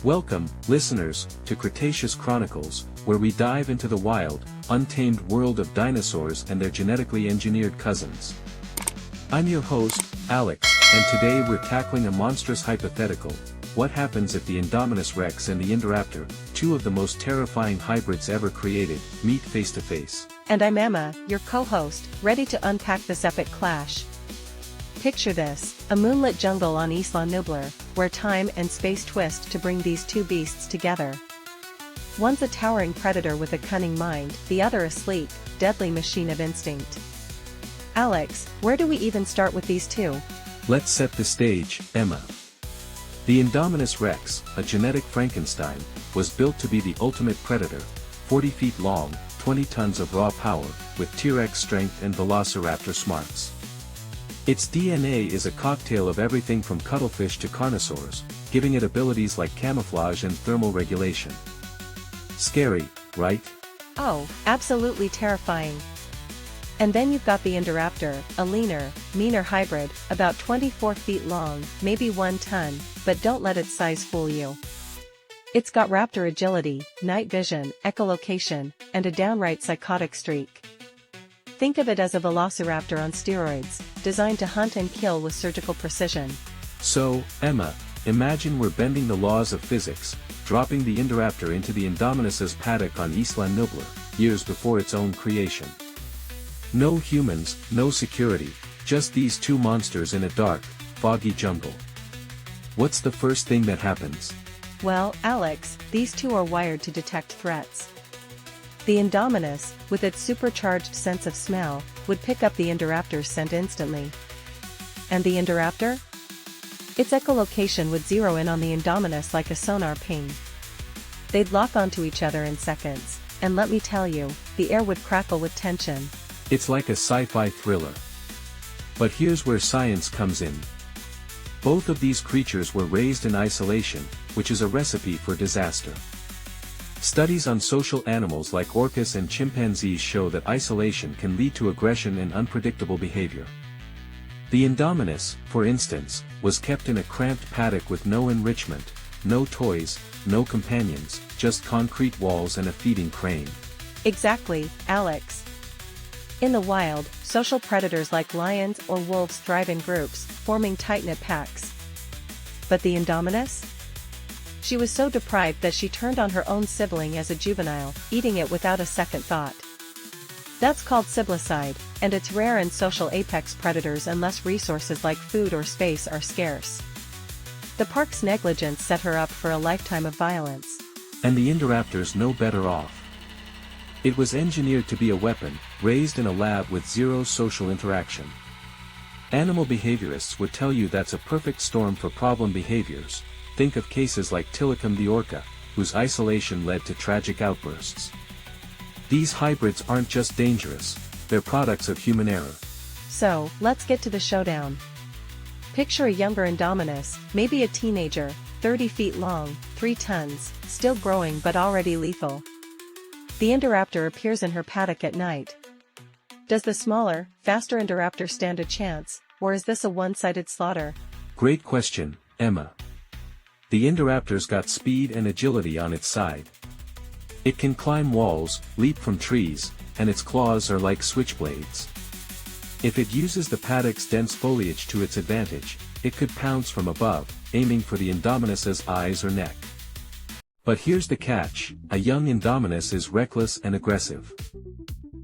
Welcome, listeners, to Cretaceous Chronicles, where we dive into the wild, untamed world of dinosaurs and their genetically engineered cousins. I'm your host, Alex, and today we're tackling a monstrous hypothetical: what happens if the Indominus Rex and the Indoraptor, two of the most terrifying hybrids ever created, meet face to face? And I'm Emma, your co-host, ready to unpack this epic clash. Picture this, a moonlit jungle on Isla Nublar, where time and space twist to bring these two beasts together. One's a towering predator with a cunning mind, the other a sleek, deadly machine of instinct. Alex, where do we even start with these two? Let's set the stage, Emma. The Indominus Rex, a genetic Frankenstein, was built to be the ultimate predator, 40 feet long, 20 tons of raw power, with T-Rex strength and velociraptor smarts. Its DNA is a cocktail of everything from cuttlefish to carnosaurs, giving it abilities like camouflage and thermal regulation. Scary, right? Oh, absolutely terrifying. And then you've got the Indoraptor, a leaner, meaner hybrid, about 24 feet long, maybe 1 ton, but don't let its size fool you. It's got raptor agility, night vision, echolocation, and a downright psychotic streak. Think of it as a velociraptor on steroids, designed to hunt and kill with surgical precision. So, Emma, imagine we're bending the laws of physics, dropping the Indoraptor into the Indominus's paddock on Isla Nublar, years before its own creation. No humans, no security, just these two monsters in a dark, foggy jungle. What's the first thing that happens? Well, Alex, these two are wired to detect threats. The Indominus, with its supercharged sense of smell, would pick up the Indoraptor's scent instantly. And the Indoraptor? Its echolocation would zero in on the Indominus like a sonar ping. They'd lock onto each other in seconds, and let me tell you, the air would crackle with tension. It's like a sci-fi thriller. But here's where science comes in. Both of these creatures were raised in isolation, which is a recipe for disaster. Studies on social animals like orcas and chimpanzees show that isolation can lead to aggression and unpredictable behavior. The Indominus, for instance, was kept in a cramped paddock with no enrichment, no toys, no companions, just concrete walls and a feeding crane. Exactly, Alex. In the wild, social predators like lions or wolves thrive in groups, forming tight-knit packs. But the Indominus? She was so deprived that she turned on her own sibling as a juvenile, eating it without a second thought. That's called siblicide, and it's rare in social apex predators unless resources like food or space are scarce. The park's negligence set her up for a lifetime of violence. And the Indoraptor's no better off. It was engineered to be a weapon, raised in a lab with zero social interaction. Animal behaviorists would tell you that's a perfect storm for problem behaviors. Think of cases like Tilikum the orca, whose isolation led to tragic outbursts. These hybrids aren't just dangerous, they're products of human error. So, let's get to the showdown. Picture a younger Indominus, maybe a teenager, 30 feet long, 3 tons, still growing but already lethal. The Indoraptor appears in her paddock at night. Does the smaller, faster Indoraptor stand a chance, or is this a one-sided slaughter? Great question, Emma. The Indoraptor's got speed and agility on its side. It can climb walls, leap from trees, and its claws are like switchblades. If it uses the paddock's dense foliage to its advantage, it could pounce from above, aiming for the Indominus's eyes or neck. But here's the catch: a young Indominus is reckless and aggressive.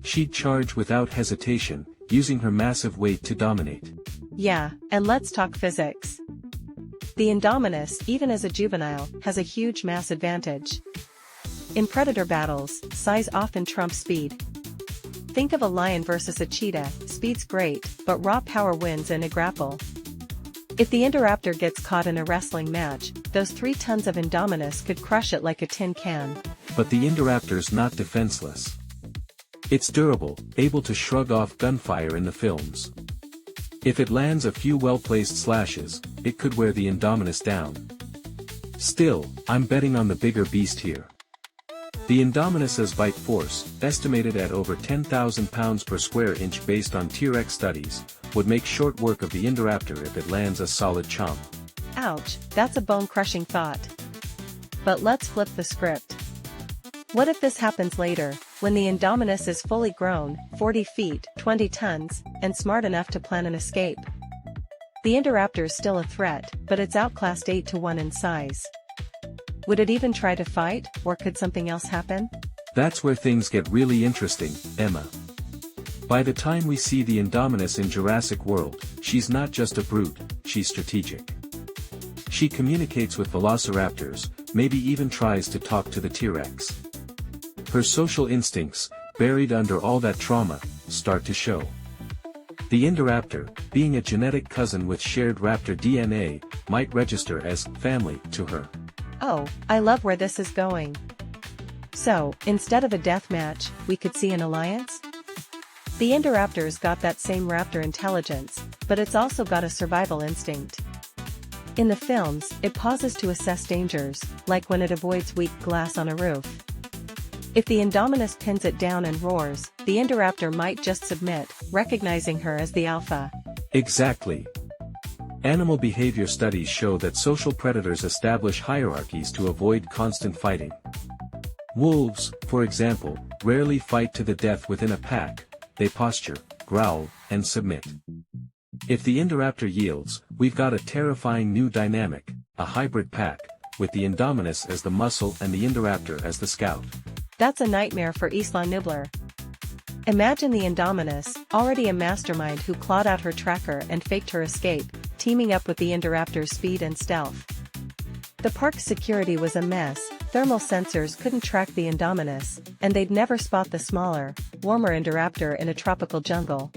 She'd charge without hesitation, using her massive weight to dominate. Yeah, and let's talk physics. The Indominus, even as a juvenile, has a huge mass advantage. In predator battles, size often trumps speed. Think of a lion versus a cheetah, speed's great, but raw power wins in a grapple. If the Indoraptor gets caught in a wrestling match, those 3 tons of Indominus could crush it like a tin can. But the Indoraptor's not defenseless. It's durable, able to shrug off gunfire in the films. If it lands a few well-placed slashes, it could wear the Indominus down. Still, I'm betting on the bigger beast here. The Indominus's bite force, estimated at over 10,000 pounds per square inch based on T-Rex studies, would make short work of the Indoraptor if it lands a solid chomp. Ouch, that's a bone-crushing thought. But let's flip the script. What if this happens later, when the Indominus is fully grown, 40 feet, 20 tons, and smart enough to plan an escape? The Indoraptor's still a threat, but it's outclassed 8 to 1 in size. Would it even try to fight, or could something else happen? That's where things get really interesting, Emma. By the time we see the Indominus in Jurassic World, she's not just a brute, she's strategic. She communicates with velociraptors, maybe even tries to talk to the T-Rex. Her social instincts, buried under all that trauma, start to show. The Indoraptor, being a genetic cousin with shared raptor DNA, might register as family to her. Oh, I love where this is going. So, instead of a death match, we could see an alliance? The Indoraptor's got that same raptor intelligence, but it's also got a survival instinct. In the films, it pauses to assess dangers, like when it avoids weak glass on a roof. If the Indominus pins it down and roars, the Indoraptor might just submit, recognizing her as the alpha. Exactly. Animal behavior studies show that social predators establish hierarchies to avoid constant fighting. Wolves, for example, rarely fight to the death within a pack, they posture, growl, and submit. If the Indoraptor yields, we've got a terrifying new dynamic, a hybrid pack, with the Indominus as the muscle and the Indoraptor as the scout. That's a nightmare for Isla Nublar. Imagine the Indominus, already a mastermind who clawed out her tracker and faked her escape, teaming up with the Indoraptor's speed and stealth. The park's security was a mess, thermal sensors couldn't track the Indominus, and they'd never spot the smaller, warmer Indoraptor in a tropical jungle.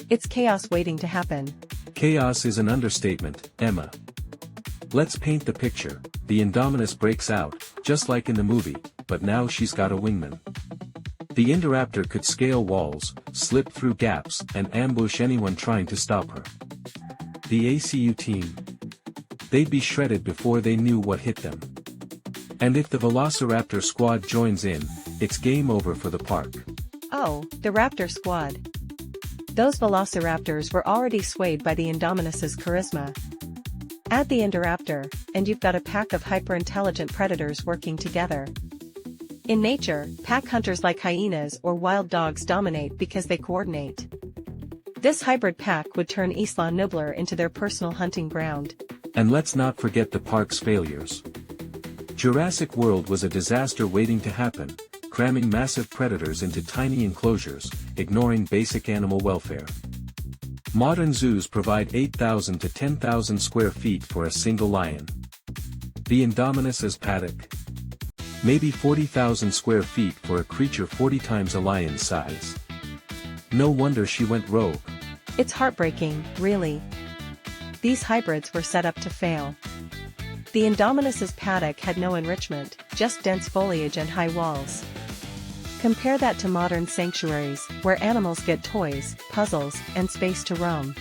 It's chaos waiting to happen. Chaos is an understatement, Emma. Let's paint the picture. The Indominus breaks out, just like in the movie, but now she's got a wingman. The Indoraptor could scale walls, slip through gaps, and ambush anyone trying to stop her. The ACU team. They'd be shredded before they knew what hit them. And if the Velociraptor squad joins in, it's game over for the park. Oh, the Raptor squad. Those Velociraptors were already swayed by the Indominus's charisma. Add the Indoraptor, and you've got a pack of hyper-intelligent predators working together. In nature, pack hunters like hyenas or wild dogs dominate because they coordinate. This hybrid pack would turn Isla Nublar into their personal hunting ground. And let's not forget the park's failures. Jurassic World was a disaster waiting to happen, cramming massive predators into tiny enclosures, ignoring basic animal welfare. Modern zoos provide 8,000 to 10,000 square feet for a single lion. The Indominus as paddock. Maybe 40,000 square feet for a creature 40 times a lion's size. No wonder she went rogue. It's heartbreaking, really. These hybrids were set up to fail. The Indominus's paddock had no enrichment, just dense foliage and high walls. Compare that to modern sanctuaries, where animals get toys, puzzles, and space to roam.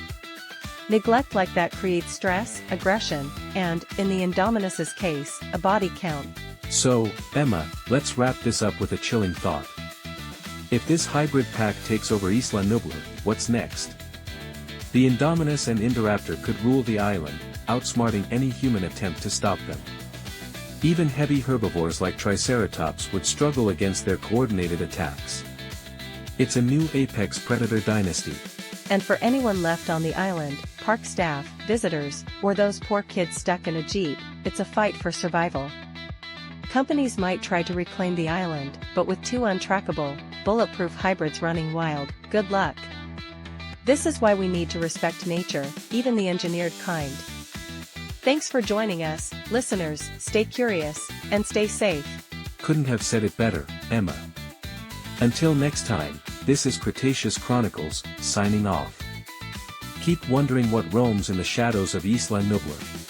Neglect like that creates stress, aggression, and, in the Indominus's case, a body count. So, Emma, let's wrap this up with a chilling thought. If this hybrid pack takes over Isla Nublar, what's next? The Indominus and Indoraptor could rule the island, outsmarting any human attempt to stop them. Even heavy herbivores like Triceratops would struggle against their coordinated attacks. It's a new apex predator dynasty. And for anyone left on the island, park staff, visitors, or those poor kids stuck in a jeep, it's a fight for survival. Companies might try to reclaim the island, but with two untrackable, bulletproof hybrids running wild, good luck. This is why we need to respect nature, even the engineered kind. Thanks for joining us, listeners. Stay curious, and stay safe. Couldn't have said it better, Emma. Until next time, this is Cretaceous Chronicles, signing off. Keep wondering what roams in the shadows of Isla Nublar.